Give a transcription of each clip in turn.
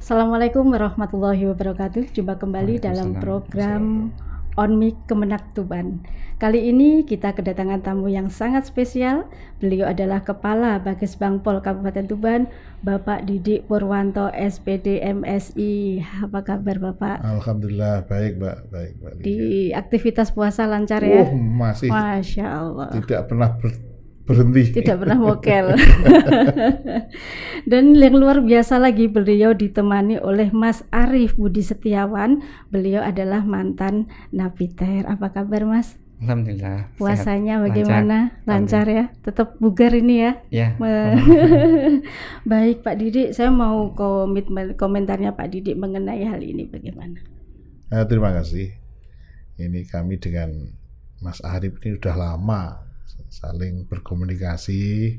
Assalamualaikum warahmatullahi wabarakatuh. Jumpa kembali dalam program On Mic Kemenak Tuban. Kali ini kita kedatangan tamu yang sangat spesial. Beliau adalah Kepala Bages Bangpol Kabupaten Tuban, Bapak Didik Purwanto SPD MSI. Apa kabar Bapak? Alhamdulillah baik Mbak, baik Mbak. Di aktivitas puasa lancar ya? Masih. Masya Allah. Tidak pernah berhenti. Tidak pernah mokel. Dan yang luar biasa lagi, beliau ditemani oleh Mas Arief Budi Setiawan. Beliau adalah mantan napiter. Apa kabar Mas? Alhamdulillah. Puasanya sehat, bagaimana? Lancar ya? Tetap bugar ini ya? Ya. Baik Pak Didik, saya mau komentarnya Pak Didik mengenai hal ini bagaimana? Terima kasih. Ini kami dengan Mas Arief ini sudah lama saling berkomunikasi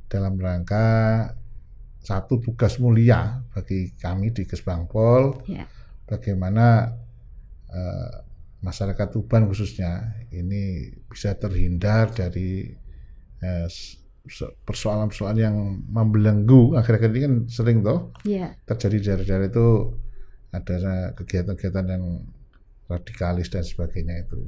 dalam rangka satu tugas mulia bagi kami di Kesbangpol, bagaimana masyarakat Tuban khususnya ini bisa terhindar dari persoalan-persoalan yang membelenggu. Akhir-akhir ini kan sering terjadi di daerah-daerah itu ada kegiatan-kegiatan yang radikalis dan sebagainya itu.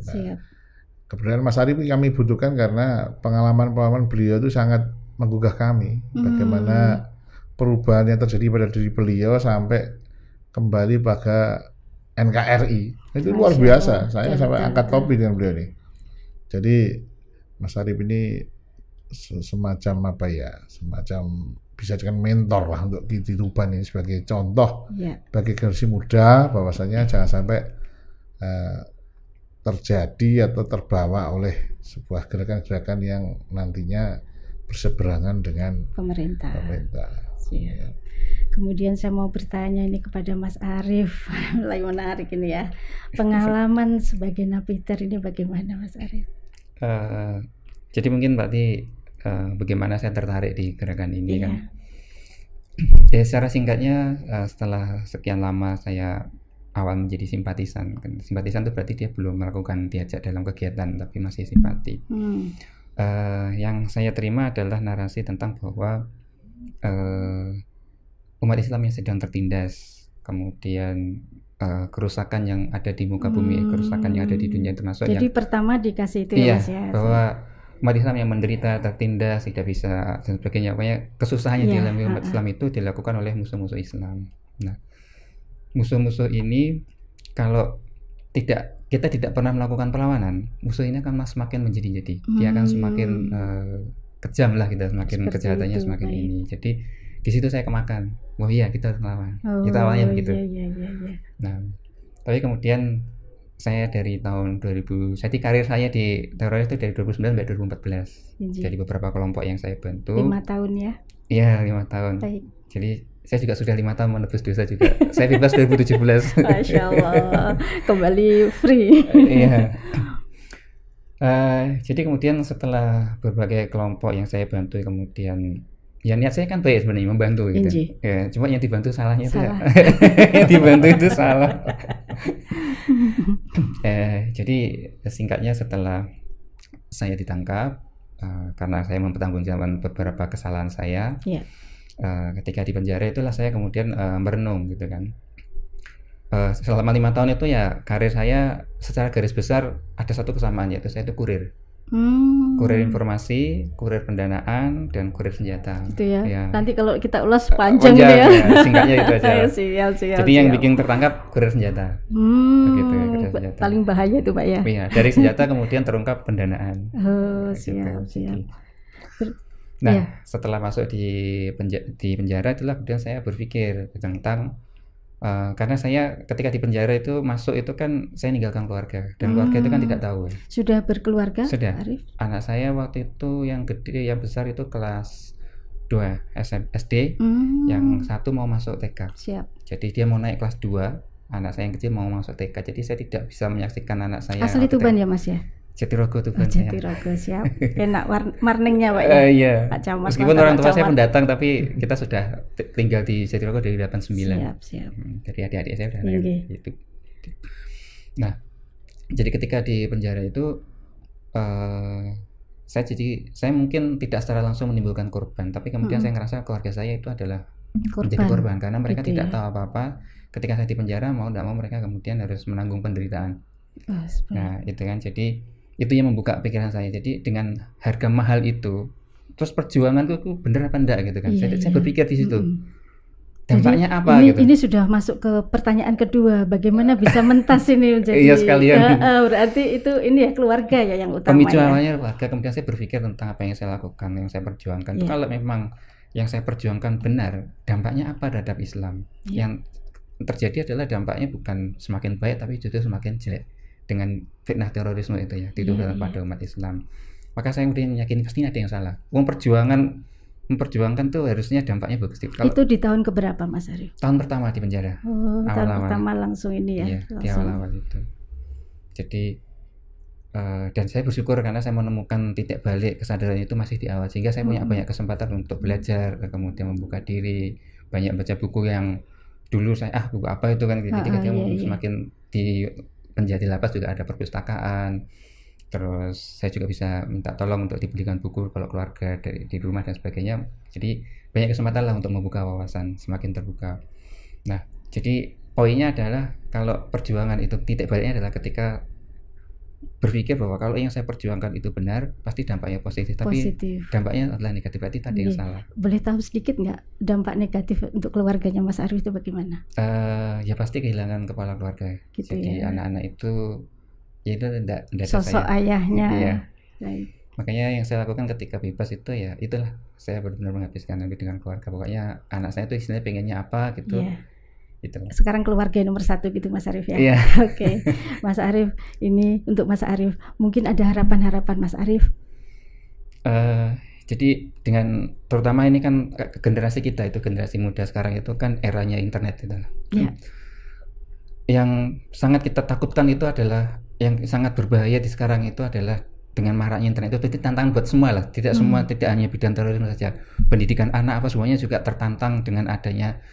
Kebenaran Mas Arief kami butuhkan karena pengalaman beliau itu sangat menggugah kami. Bagaimana perubahan yang terjadi pada diri beliau sampai kembali pada NKRI. Itu luar biasa. Saya sampai angkat topi dengan beliau ini. Jadi Mas Arief ini semacam semacam bisa dengan mentor lah untuk di Tuban ini sebagai contoh bagi generasi muda, bahwasanya jangan sampai terjadi atau terbawa oleh sebuah gerakan-gerakan yang nantinya berseberangan dengan pemerintah. Ya. Kemudian saya mau bertanya ini kepada Mas Arief, lagi menarik ini ya, pengalaman sebagai napiter ini bagaimana Mas Arief? Jadi mungkin berarti bagaimana saya tertarik di gerakan ini kan? Ya secara singkatnya setelah sekian lama saya awal menjadi simpatisan. Simpatisan itu berarti dia belum melakukan diajak dalam kegiatan tapi masih simpati. Yang saya terima adalah narasi tentang bahwa umat Islam yang sedang tertindas, kemudian kerusakan yang ada di muka bumi, kerusakan yang ada di dunia termasuk jadi pertama dikasih itu ya Mas ya, bahwa umat Islam yang menderita, tertindas, tidak bisa dan sebagainya, pokoknya kesusahan yang dialami umat Islam itu dilakukan oleh musuh-musuh Islam. Nah, musuh-musuh ini kalau kita tidak pernah melakukan perlawanan, musuh ini akan semakin menjadi-jadi. Dia akan semakin kejam lah, kita semakin seperti kejahatannya itu, semakin ini. Jadi di situ saya kemakan. Wah iya, kita harus melawan. Kita awalnya begitu. Nah, tapi kemudian saya dari tahun 2000, jadi karir saya di teroris itu dari 2009 sampai 2014. Jadi beberapa kelompok yang saya bantu. 5 tahun ya? Iya, 5 tahun. Baik. Jadi saya juga sudah 5 tahun menebus dosa juga. Saya bebas 2017. Masya Allah, kembali free. Iya. Jadi kemudian setelah berbagai kelompok yang saya bantu, kemudian ya niat saya kan baik sebenarnya, membantu gitu. Ya, cuma yang dibantu salahnya itu ya. Yang dibantu itu salah. Jadi singkatnya setelah saya ditangkap karena saya mempertanggungjawabkan beberapa kesalahan saya. Ketika di penjara itulah saya kemudian merenung gitu kan. Selama 5 tahun itu ya karir saya secara garis besar ada satu kesamaan, yaitu saya itu kurir. Kurir informasi, kurir pendanaan, dan kurir senjata. Itu ya. Nanti kalau kita ulas panjang ya. Singkatnya itu aja. Siap. Jadi yang bikin tertangkap kurir senjata. Begitu ya, kurir senjata. Paling bahaya itu Pak ya. Iya, dari senjata kemudian terungkap pendanaan. Siap. Nah, setelah masuk di penjara itulah kemudian saya berpikir tentang karena saya ketika di penjara itu masuk itu kan saya meninggalkan keluarga, dan keluarga itu kan tidak tahu. Sudah berkeluarga? Sudah. Arief? Anak saya waktu itu yang gede, yang besar itu kelas 2 SD, yang satu mau masuk TK. Siap. Jadi dia mau naik kelas 2, anak saya yang kecil mau masuk TK. Jadi saya tidak bisa menyaksikan anak saya. Asli Tuban ya Mas ya? Jatirogo Tuban. Jatirogo, siap. Enak marningnya Pak ya. Iya. Pak Camat. Meskipun orang tua saya pendatang, tapi kita sudah tinggal di Jatirogo dari 89. Siap. Jadi adik-adik saya udah gitu. Nah, jadi ketika di penjara itu saya mungkin tidak secara langsung menimbulkan korban, tapi kemudian saya ngerasa keluarga saya itu adalah menjadi korban karena mereka tidak tahu apa-apa. Ketika saya di penjara, mau tidak mau mereka kemudian harus menanggung penderitaan. Nah itu kan, jadi itu yang membuka pikiran saya. Jadi dengan harga mahal itu, terus perjuangan itu bener apa enggak gitu kan? Saya berpikir di situ. Dampaknya jadi apa ini, gitu? Ini sudah masuk ke pertanyaan kedua, bagaimana bisa mentas ini menjadi iya sekalian. Berarti itu ini ya keluarga ya yang utama. Pemicu awalnya keluarga, kemudian saya berpikir tentang apa yang saya lakukan, yang saya perjuangkan. Itu kalau memang yang saya perjuangkan benar, dampaknya apa terhadap Islam? Yang terjadi adalah dampaknya bukan semakin baik tapi justru semakin jelek dengan fitnah terorisme itu ya dituduhkan pada umat Islam. Maka saya kemudian yakin pasti ada yang salah. Memperjuangkan tuh harusnya dampaknya bagus. Kalau itu di tahun keberapa Mas Arief? Tahun pertama di penjara. Tahun pertama langsung ini ya. Iya, di awal-awal itu. Jadi dan saya bersyukur karena saya menemukan titik balik kesadaran itu masih di awal, sehingga saya punya banyak kesempatan untuk belajar, kemudian membuka diri, banyak baca buku yang dulu saya buku apa itu kan, ketika semakin di penjara di lapas juga ada perpustakaan. Terus saya juga bisa minta tolong untuk dibelikan buku kalau keluarga di rumah dan sebagainya. Jadi banyak kesempatan lah untuk membuka wawasan, semakin terbuka. Nah, jadi poinnya adalah kalau perjuangan itu titik baliknya adalah ketika berpikir bahwa kalau yang saya perjuangkan itu benar, pasti dampaknya positif. Tapi dampaknya adalah negatif, berarti tadi yang salah. Boleh tahu sedikit nggak dampak negatif untuk keluarganya Mas Arief itu bagaimana? Ya pasti kehilangan kepala keluarga. Gitu. Jadi anak-anak itu ya itu tidak sosok ayahnya. Iya. Makanya yang saya lakukan ketika bebas itu ya itulah, saya benar-benar menghabiskan nanti dengan keluarga. Pokoknya anak saya itu istilahnya pengennya apa gitu. Itulah. Sekarang keluarga nomor 1 gitu Mas Arief ya. Oke. Mas Arief, ini untuk Mas Arief mungkin ada harapan-harapan Mas Arief. Jadi dengan terutama ini kan generasi kita itu, generasi muda sekarang itu kan eranya internet itu. Yang sangat kita takutkan itu adalah, yang sangat berbahaya di sekarang itu adalah dengan maraknya internet itu tantangan buat semua lah, tidak semua, tidak hanya bidang terorisme saja, pendidikan anak apa semuanya juga tertantang dengan adanya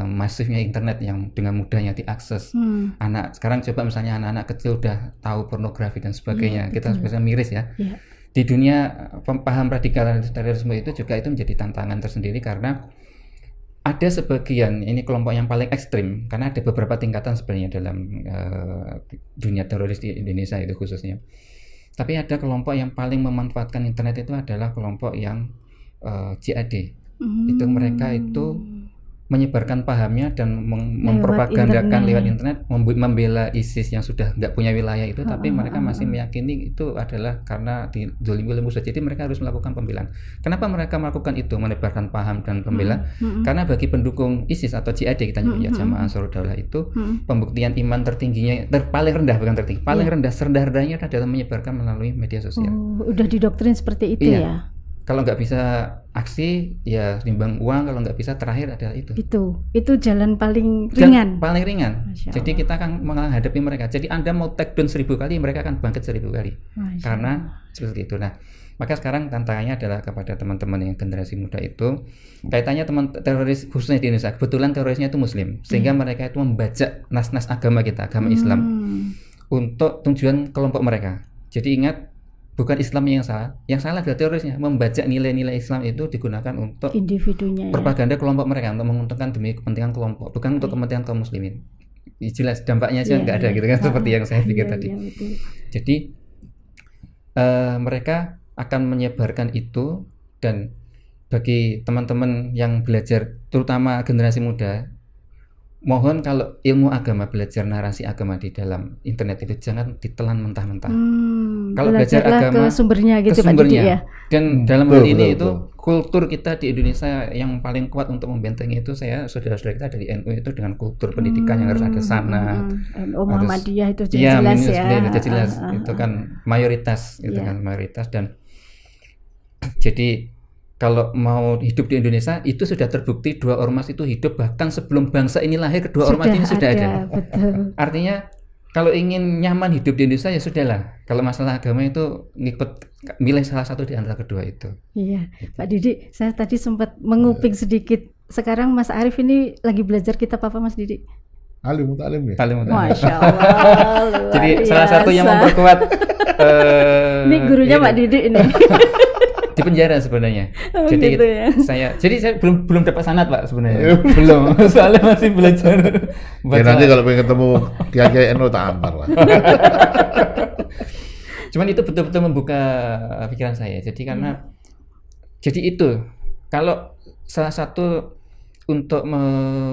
masifnya internet yang dengan mudahnya diakses. Anak sekarang coba misalnya anak-anak kecil udah tahu pornografi dan sebagainya, kita bisa miris ya. Di dunia paham radikal terorisme itu juga itu menjadi tantangan tersendiri karena ada sebagian, ini kelompok yang paling ekstrim, karena ada beberapa tingkatan sebenarnya dalam dunia teroris di Indonesia itu khususnya. Tapi ada kelompok yang paling memanfaatkan internet itu adalah kelompok yang JAD. Itu mereka itu menyebarkan pahamnya dan mempropagandakan lewat internet, membela ISIS yang sudah nggak punya wilayah itu, tapi mereka masih meyakini itu adalah karena dizolimi oleh musuh. Jadi mereka harus melakukan pembelaan. Kenapa mereka melakukan itu, menebarkan paham dan pembela? Karena bagi pendukung ISIS atau JAD, kita nyebutnya Jamaah Ansarud Daulah itu, pembuktian iman tertingginya, paling rendah, bukan tertinggi, paling rendah, serendah-rendahnya adalah menyebarkan melalui media sosial. Udah didoktrin seperti itu ya? Kalau nggak bisa aksi, ya timbang uang. Kalau nggak bisa, terakhir adalah itu. Itu jalan paling ringan. Paling ringan. Jadi kita akan menghadapi mereka. Jadi Anda mau take down 1000 kali, mereka akan bangkit 1000 kali. Karena seperti itu. Nah, maka sekarang tantangannya adalah kepada teman-teman yang generasi muda itu, kaitannya teman teroris khususnya di Indonesia. Kebetulan terorisnya itu Muslim, sehingga mereka itu membajak nas-nas agama kita, agama Islam, untuk tujuan kelompok mereka. Jadi ingat, bukan Islam yang salah adalah terorisnya. Membajak nilai-nilai Islam itu digunakan untuk individunya, propaganda kelompok mereka, untuk menguntungkan demi kepentingan kelompok, bukan untuk kepentingan kaum muslimin. Jelas dampaknya aja nggak ada gitu kan, seperti yang saya pikir tadi. Jadi mereka akan menyebarkan itu, dan bagi teman-teman yang belajar, terutama generasi muda, mohon kalau ilmu agama, belajar narasi agama di dalam internet itu jangan ditelan mentah-mentah. Kalau belajar agama ke sumbernya gitu, Pak Didi ya. Dan dalam hal ini itu kultur kita di Indonesia yang paling kuat untuk membentengi itu, saudara-saudara kita dari NU itu dengan kultur pendidikan yang harus ada sana. Muhammadiyah itu jelas ya. Jelas itu kan mayoritas, itu kan mayoritas. Dan jadi kalau mau hidup di Indonesia itu sudah terbukti dua ormas itu hidup bahkan sebelum bangsa ini lahir, kedua ormas ini sudah ada. Betul. Artinya kalau ingin nyaman hidup di Indonesia ya sudahlah. Kalau masalah agama itu milih salah satu di antara kedua itu. Iya, Pak Didi, saya tadi sempat menguping sedikit. Sekarang Mas Arief ini lagi belajar kitab apa Mas Didi? Alim mutalim ya. Masya Allah. Jadi salah satu yang memperkuat. Ini gurunya Pak Didik ini. Di penjara sebenarnya. Jadi gitu ya? saya belum dapat sanad Pak sebenarnya. Belum. Soalnya masih belajar. Ya nanti kalau pengen ketemu Kiai NU tak antar lah. Cuman itu betul-betul membuka pikiran saya. Jadi karena jadi itu kalau salah satu untuk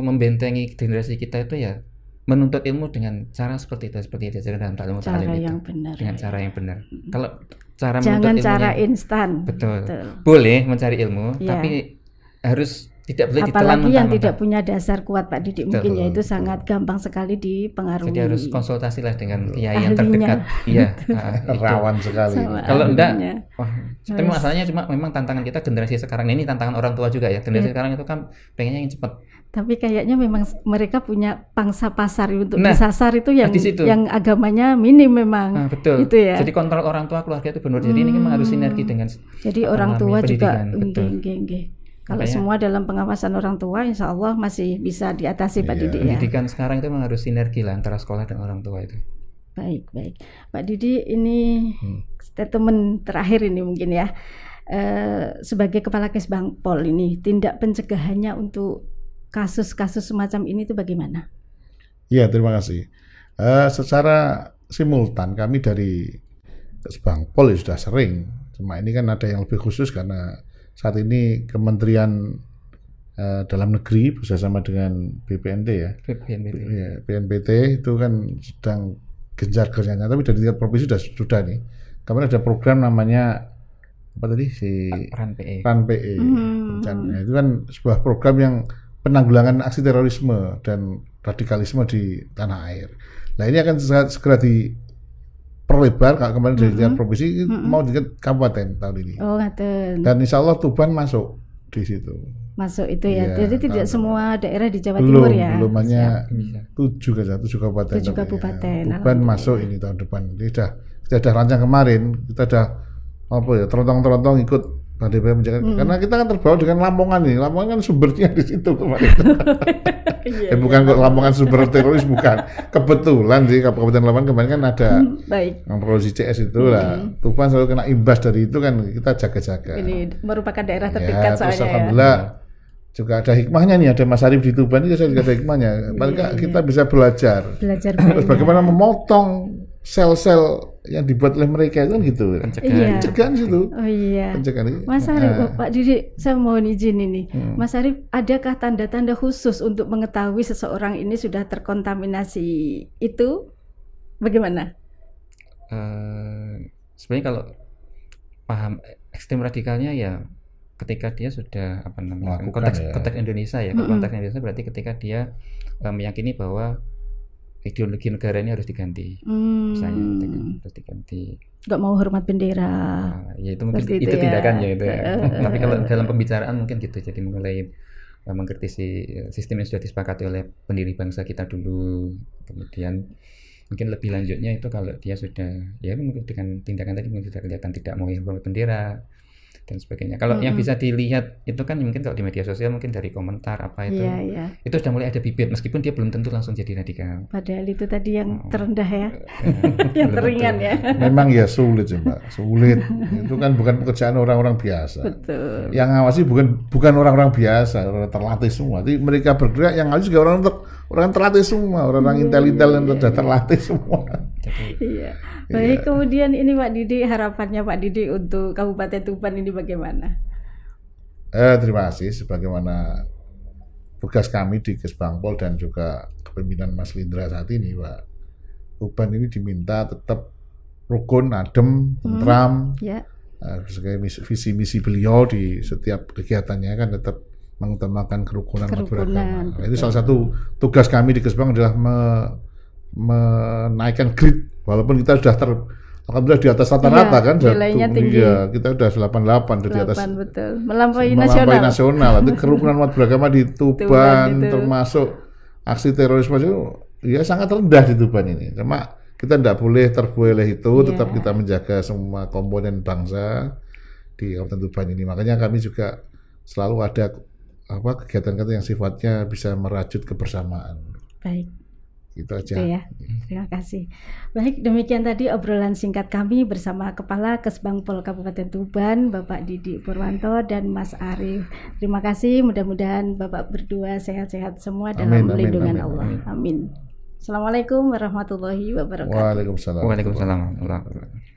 membentengi generasi kita itu ya menuntut ilmu dengan cara seperti itu dalam ta'allum ta'lim itu. Dengan cara yang benar. Kalau cara jangan menuntut cara ilmunya, instan. Betul. Boleh mencari ilmu, tapi harus tidak boleh ditelan apalagi yang mentah-mentah. tidak punya dasar kuat Pak Didik, mungkin ya itu sangat gampang sekali dipengaruhi. Jadi harus konsultasi lah dengan kiai yang terdekat. Iya, rawan sekali. Kalau enggak, tapi masalahnya cuma memang tantangan kita generasi sekarang ini, tantangan orang tua juga ya. Generasi sekarang itu kan pengennya yang cepat. Tapi kayaknya memang mereka punya pangsa pasar untuk disasar itu yang agamanya minim memang. Betul. Itu ya. Jadi kontrol orang tua keluarga itu benar. Jadi ini memang harus sinergi dengan. Jadi orang tua juga. Betul. Kalau semua dalam pengawasan orang tua, insya Allah masih bisa diatasi Pak Didik ya. Pendidikan sekarang itu memang harus sinergi lah antara sekolah dan orang tua itu. Baik. Pak Didik, ini statement terakhir ini mungkin ya. Sebagai Kepala Kesbangpol ini, tindak pencegahannya untuk kasus-kasus semacam ini itu bagaimana? Iya, terima kasih. Secara simultan kami dari Kesbangpol ya sudah sering. Cuma ini kan ada yang lebih khusus karena saat ini Kementerian Dalam Negeri bersama dengan BPNT ya, BNPT itu kan sedang gencar-gencarnya, tapi dari tingkat provinsi sudah nih. Kemarin ada program namanya apa tadi RAN PE. Nah, itu kan sebuah program yang penanggulangan aksi terorisme dan radikalisme di tanah air. Nah ini akan segera diperlebar kalau kemarin dari tingkat provinsi mau di kabupaten tahun ini. Oh, ngaten. Dan insya Allah Tuban masuk di situ. Masuk itu ya. Jadi tidak semua daerah di Jawa Timur ya. Belum hanya 7 kabupaten. 7 kabupaten. Tuban masuk ini tahun depan. Kita sudah rancang kemarin. Kita sudah terontong-terontong ikut DPR menjaga. Karena kita kan terbawa dengan Lamongan nih. Lamongan kan sumbernya di situ kemarin. Bukan kok Lamongan sumber teroris, bukan. Kebetulan sih Kabupaten Lamongan kemarin kan ada yang produksi CS itu lah. Tuban selalu kena imbas dari itu kan, kita jaga-jaga. Ini merupakan daerah terdekat soalnya terus alhamdulillah juga ada hikmahnya nih, ada Mas Arif di Tuban ini juga ada hikmahnya. Paling kita bisa belajar terus bagaimana memotong sel-sel yang dibuat oleh mereka itu kan gitu. Pencegahan situ. Oh iya. Pencegahan. Mas Arif, Pak Didik, saya mohon izin ini. Mas Arif, adakah tanda-tanda khusus untuk mengetahui seseorang ini sudah terkontaminasi itu? Bagaimana? Sebenarnya kalau paham ekstrem radikalnya ya ketika dia sudah konteks Indonesia ya, konteks Indonesia berarti ketika dia meyakini bahwa ideologi negara ini harus diganti, misalnya harus diganti. Gak mau hormat bendera. Ya itu mungkin itu tindakan ya itu. Tapi kalau dalam pembicaraan mungkin gitu, jadi mulai mengkritisi sistem yang sudah disepakati oleh pendiri bangsa kita dulu. Kemudian mungkin lebih lanjutnya itu kalau dia sudah ya mungkin dengan tindakan tadi mungkin sudah kelihatan tidak mau hormat bendera dan sebagainya. Kalau yang bisa dilihat itu kan mungkin kalau di media sosial mungkin dari komentar apa itu, itu sudah mulai ada bibit meskipun dia belum tentu langsung jadi radikal. Padahal itu tadi yang terendah ya, yang teringan ya. Memang ya sulit sih Mbak, sulit. Itu kan bukan pekerjaan orang-orang biasa. Betul. Yang ngawasi bukan orang-orang biasa, orang terlatih semua. Jadi mereka bergerak yang ngawasi juga orang terlatih semua, orang-orang intel-intel yang sudah terlatih semua. Iya. Baik, kemudian ini Pak Didik, harapannya Pak Didik untuk Kabupaten Tuban ini bagaimana? Terima kasih. Sebagaimana tugas kami di Kesbangpol dan juga kepemimpinan Mas Lindra saat ini, Pak, Tuban ini diminta tetap rukun, adem, tentram. Sebagai visi misi beliau di setiap kegiatannya kan tetap mengutamakan kerukunan beragama. Itu salah satu tugas kami di Kesbang adalah menaikkan grade, walaupun kita sudah alhamdulillah di atas rata-rata kan, nilainya tinggi. Iya, kita sudah 88 di atas. Betul. Melampaui nasional. Itu kerukunan umat beragama di Tuban termasuk aksi terorisme itu ya sangat rendah di Tuban ini. Cuma kita tidak boleh terbuai itu, tetap kita menjaga semua komponen bangsa di Kabupaten Tuban ini. Makanya kami juga selalu ada kegiatan-kegiatan yang sifatnya bisa merajut kebersamaan. Baik. Itu aja. Itu ya. Terima kasih. Baik, demikian tadi obrolan singkat kami bersama Kepala Kesbangpol Kabupaten Tuban, Bapak Didi Purwanto dan Mas Arief. Terima kasih. Mudah-mudahan Bapak berdua sehat-sehat semua dalam lindungan Allah. Amin. Assalamualaikum warahmatullahi wabarakatuh. Waalaikumsalam. Waalaikumsalam warahmatullahi wabarakatuh.